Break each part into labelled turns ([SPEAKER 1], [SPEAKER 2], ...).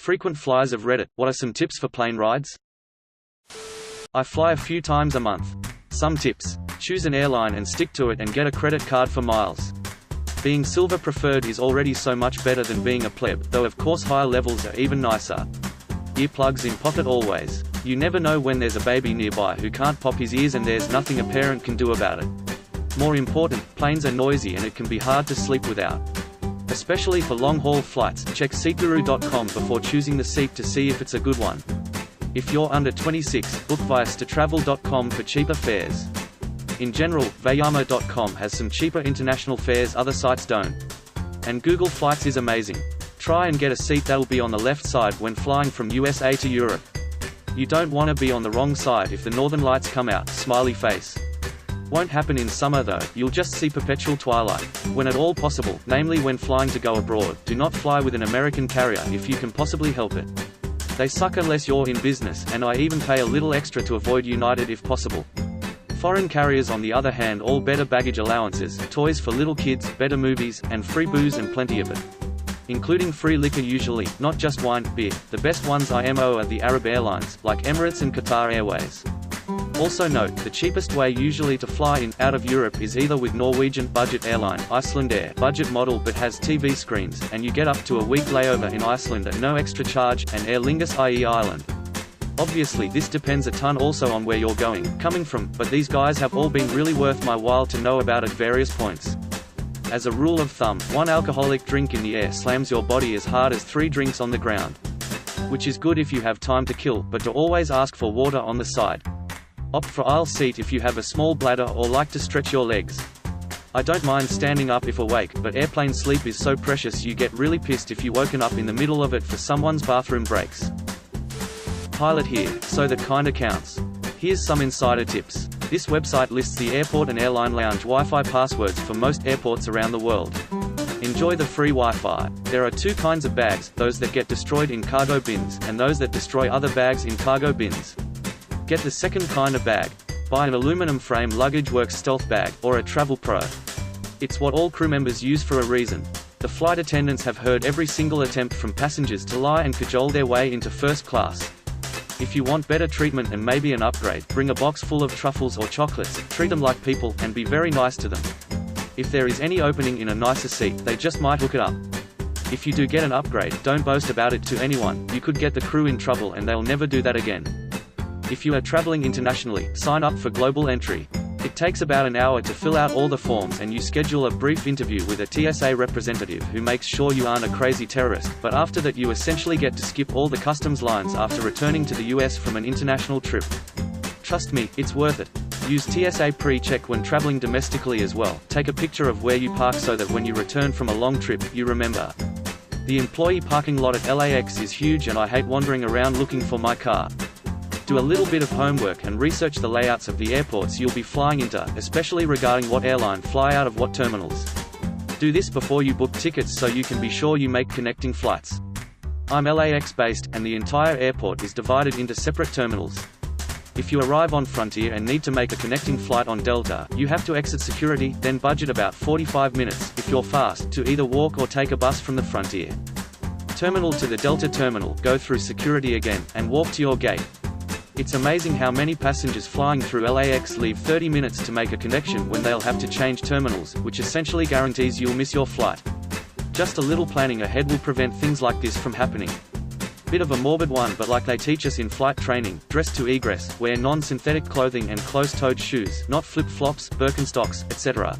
[SPEAKER 1] Frequent flyers of Reddit, what are some tips for plane rides? I fly a few times a month. Some tips. Choose an airline and stick to it and get a credit card for miles. Being silver preferred is already so much better than being a pleb, though of course higher levels are even nicer. Earplugs in pocket always. You never know when there's a baby nearby who can't pop his ears and there's nothing a parent can do about it. More important, planes are noisy and it can be hard to sleep without. Especially for long-haul flights, check seatguru.com before choosing the seat to see if it's a good one. If you're under 26, book via statravel.com for cheaper fares. In general, vayama.com has some cheaper international fares other sites don't. And Google Flights is amazing. Try and get a seat that'll be on the left side when flying from USA to Europe. You don't want to be on the wrong side if the northern lights come out, smiley face. Won't happen in summer though, you'll just see perpetual twilight. When at all possible, namely when flying to go abroad, do not fly with an American carrier if you can possibly help it. They suck unless you're in business, and I even pay a little extra to avoid United if possible. Foreign carriers on the other hand all better baggage allowances, toys for little kids, better movies, and free booze and plenty of it. Including free liquor usually, not just wine, beer. The best ones IMO are the Arab airlines, like Emirates and Qatar Airways. Also note, the cheapest way usually to fly in, out of Europe is either with Norwegian budget airline, Icelandair, budget model but has TV screens, and you get up to a week layover in Iceland at no extra charge, and Aer Lingus i.e. Ireland. Obviously this depends a ton also on where you're coming from, but these guys have all been really worth my while to know about at various points. As a rule of thumb, one alcoholic drink in the air slams your body as hard as 3 drinks on the ground. Which is good if you have time to kill, but to always ask for water on the side. Opt for aisle seat if you have a small bladder or like to stretch your legs. I don't mind standing up if awake, but airplane sleep is so precious you get really pissed if you're woken up in the middle of it for someone's bathroom breaks. Pilot here, so that kinda counts. Here's some insider tips. This website lists the airport and airline lounge Wi-Fi passwords for most airports around the world. Enjoy the free Wi-Fi. There are 2 kinds of bags, those that get destroyed in cargo bins, and those that destroy other bags in cargo bins. Get the second kind of bag. Buy an aluminum frame Luggage Works Stealth bag, or a Travel Pro. It's what all crew members use for a reason. The flight attendants have heard every single attempt from passengers to lie and cajole their way into first class. If you want better treatment and maybe an upgrade, bring a box full of truffles or chocolates, treat them like people, and be very nice to them. If there is any opening in a nicer seat, they just might hook it up. If you do get an upgrade, don't boast about it to anyone, you could get the crew in trouble and they'll never do that again. If you are traveling internationally, sign up for Global Entry. It takes about an hour to fill out all the forms and you schedule a brief interview with a TSA representative who makes sure you aren't a crazy terrorist, but after that you essentially get to skip all the customs lines after returning to the US from an international trip. Trust me, it's worth it. Use TSA pre-check when traveling domestically as well. Take a picture of where you park so that when you return from a long trip, you remember. The employee parking lot at LAX is huge and I hate wandering around looking for my car. Do a little bit of homework and research the layouts of the airports you'll be flying into, especially regarding what airline fly out of what terminals. Do this before you book tickets so you can be sure you make connecting flights. I'm LAX based, and the entire airport is divided into separate terminals. If you arrive on Frontier and need to make a connecting flight on Delta, you have to exit security, then budget about 45 minutes, if you're fast, to either walk or take a bus from the Frontier terminal to the Delta terminal, go through security again, and walk to your gate. It's amazing how many passengers flying through LAX leave 30 minutes to make a connection when they'll have to change terminals, which essentially guarantees you'll miss your flight. Just a little planning ahead will prevent things like this from happening. Bit of a morbid one, but like they teach us in flight training, dress to egress, wear non-synthetic clothing and closed-toed shoes, not flip-flops, Birkenstocks, etc.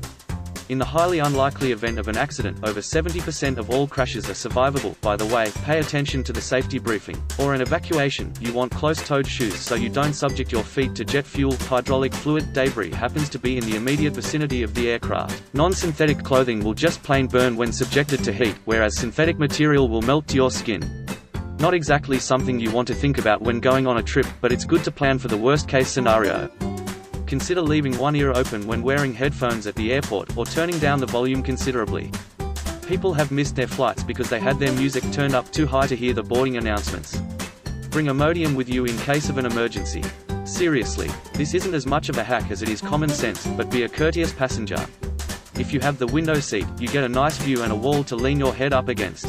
[SPEAKER 1] In the highly unlikely event of an accident, over 70% of all crashes are survivable. By the way, pay attention to the safety briefing. Or an evacuation, you want closed-toed shoes so you don't subject your feet to jet fuel, hydraulic fluid, debris happens to be in the immediate vicinity of the aircraft. Non-synthetic clothing will just plain burn when subjected to heat, whereas synthetic material will melt to your skin. Not exactly something you want to think about when going on a trip, but it's good to plan for the worst-case scenario. Consider leaving one ear open when wearing headphones at the airport, or turning down the volume considerably. People have missed their flights because they had their music turned up too high to hear the boarding announcements. Bring a modem with you in case of an emergency. Seriously, this isn't as much of a hack as it is common sense, but be a courteous passenger. If you have the window seat, you get a nice view and a wall to lean your head up against.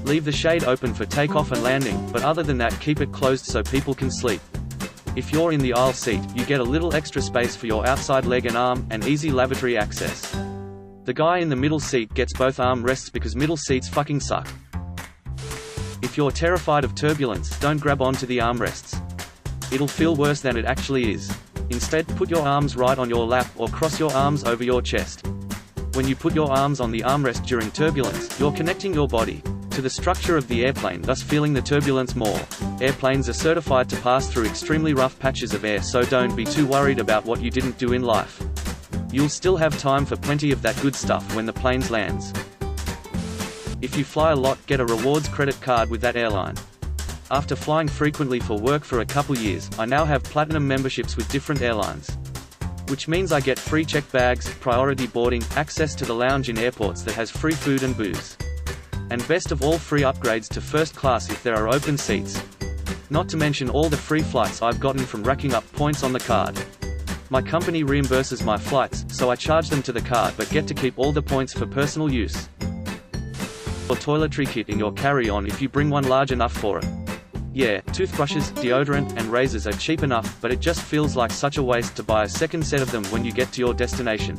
[SPEAKER 1] Leave the shade open for takeoff and landing, but other than that keep it closed so people can sleep. If you're in the aisle seat, you get a little extra space for your outside leg and arm, and easy lavatory access. The guy in the middle seat gets both arm rests because middle seats fucking suck. If you're terrified of turbulence, don't grab onto the armrests. It'll feel worse than it actually is. Instead, put your arms right on your lap, or cross your arms over your chest. When you put your arms on the armrest during turbulence, you're connecting your body to the structure of the airplane, thus feeling the turbulence more. Airplanes are certified to pass through extremely rough patches of air, so don't be too worried about what you didn't do in life. You'll still have time for plenty of that good stuff when the plane lands. If you fly a lot, get a rewards credit card with that airline. After flying frequently for work for a couple years, I now have platinum memberships with different airlines. Which means I get free checked bags, priority boarding, access to the lounge in airports that has free food and booze. And best of all, free upgrades to first class if there are open seats. Not to mention all the free flights I've gotten from racking up points on the card. My company reimburses my flights, so I charge them to the card but get to keep all the points for personal use. Or toiletry kit in your carry-on if you bring one large enough for it. Yeah, toothbrushes, deodorant, and razors are cheap enough, but it just feels like such a waste to buy a second set of them when you get to your destination.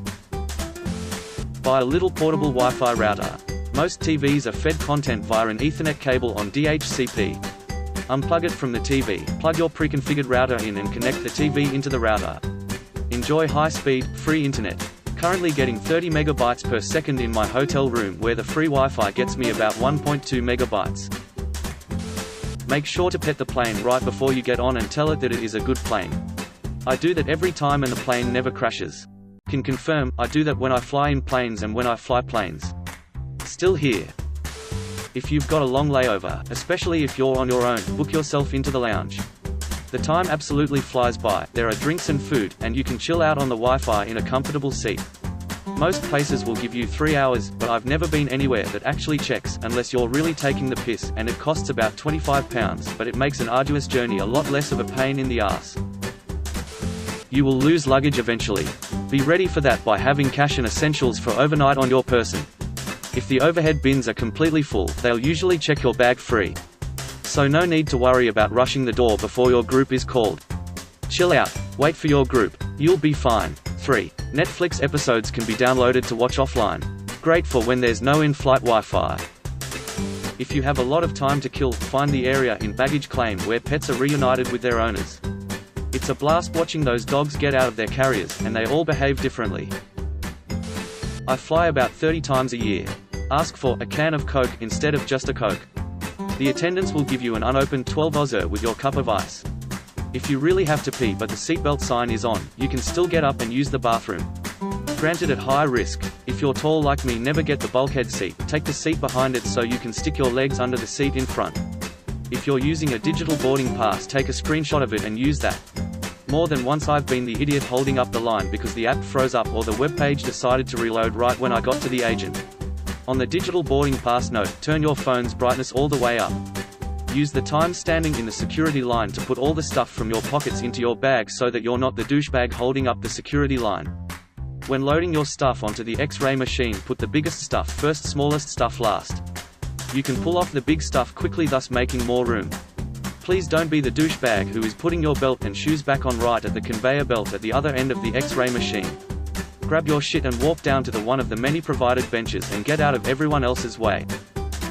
[SPEAKER 1] Buy a little portable Wi-Fi router. Most TVs are fed content via an Ethernet cable on DHCP. Unplug it from the TV, plug your pre-configured router in and connect the TV into the router. Enjoy high-speed, free internet. Currently getting 30 megabytes per second in my hotel room, where the free Wi-Fi gets me about 1.2 megabytes. Make sure to pet the plane right before you get on and tell it that it is a good plane. I do that every time and the plane never crashes. Can confirm, I do that when I fly in planes and when I fly planes. Still here. If you've got a long layover, especially if you're on your own, book yourself into the lounge. The time absolutely flies by, there are drinks and food, and you can chill out on the Wi-Fi in a comfortable seat. Most places will give you 3 hours, but I've never been anywhere that actually checks, unless you're really taking the piss, and it costs about £25, but it makes an arduous journey a lot less of a pain in the ass. You will lose luggage eventually. Be ready for that by having cash and essentials for overnight on your person. If the overhead bins are completely full, they'll usually check your bag free. So no need to worry about rushing the door before your group is called. Chill out, wait for your group, you'll be fine. 3. Netflix episodes can be downloaded to watch offline. Great for when there's no in-flight Wi-Fi. If you have a lot of time to kill, find the area in baggage claim where pets are reunited with their owners. It's a blast watching those dogs get out of their carriers, and they all behave differently. I fly about 30 times a year. Ask for a can of Coke instead of just a Coke. The attendants will give you an unopened 12-ounce with your cup of ice. If you really have to pee but the seatbelt sign is on, you can still get up and use the bathroom. Granted, at high risk. If you're tall like me, never get the bulkhead seat, take the seat behind it so you can stick your legs under the seat in front. If you're using a digital boarding pass, take a screenshot of it and use that. More than once I've been the idiot holding up the line because the app froze up or the web page decided to reload right when I got to the agent. On the digital boarding pass note, turn your phone's brightness all the way up. Use the time standing in the security line to put all the stuff from your pockets into your bag so that you're not the douchebag holding up the security line. When loading your stuff onto the X-ray machine, put the biggest stuff first, smallest stuff last. You can pull off the big stuff quickly, thus making more room. Please don't be the douchebag who is putting your belt and shoes back on right at the conveyor belt at the other end of the X-ray machine. Grab your shit and walk down to one of the many provided benches and get out of everyone else's way.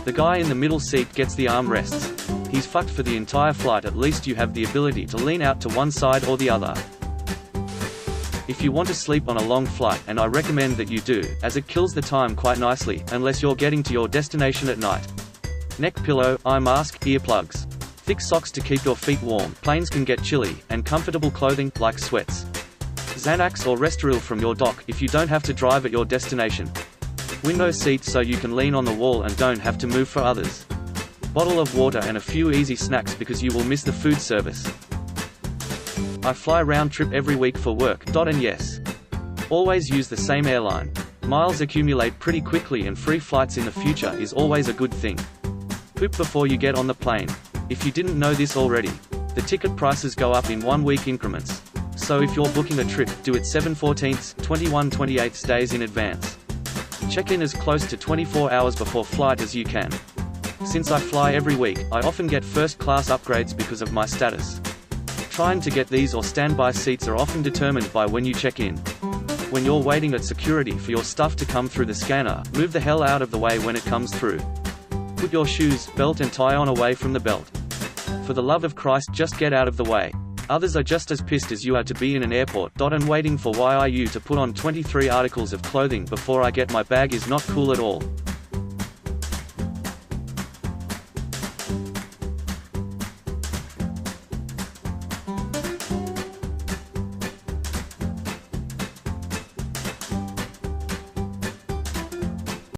[SPEAKER 1] The guy in the middle seat gets the armrests. He's fucked for the entire flight. At least you have the ability to lean out to one side or the other. If you want to sleep on a long flight, and I recommend that you do, as it kills the time quite nicely, unless you're getting to your destination at night. Neck pillow, eye mask, earplugs. Thick socks to keep your feet warm, planes can get chilly, and comfortable clothing, like sweats. Xanax or Restoril from your dock, if you don't have to drive at your destination. Window seat so you can lean on the wall and don't have to move for others. Bottle of water and a few easy snacks because you will miss the food service. I fly round trip every week for work, and yes. Always use the same airline. Miles accumulate pretty quickly and free flights in the future is always a good thing. Poop before you get on the plane. If you didn't know this already, the ticket prices go up in 1 week increments. So if you're booking a trip, do it 7/14, 21/28 days in advance. Check in as close to 24 hours before flight as you can. Since I fly every week, I often get first-class upgrades because of my status. Trying to get these or standby seats are often determined by when you check in. When you're waiting at security for your stuff to come through the scanner, move the hell out of the way when it comes through. Put your shoes, belt and tie on away from the belt. For the love of Christ, just get out of the way. Others are just as pissed as you are to be in an airport. And waiting for YIU to put on 23 articles of clothing before I get my bag is not cool at all.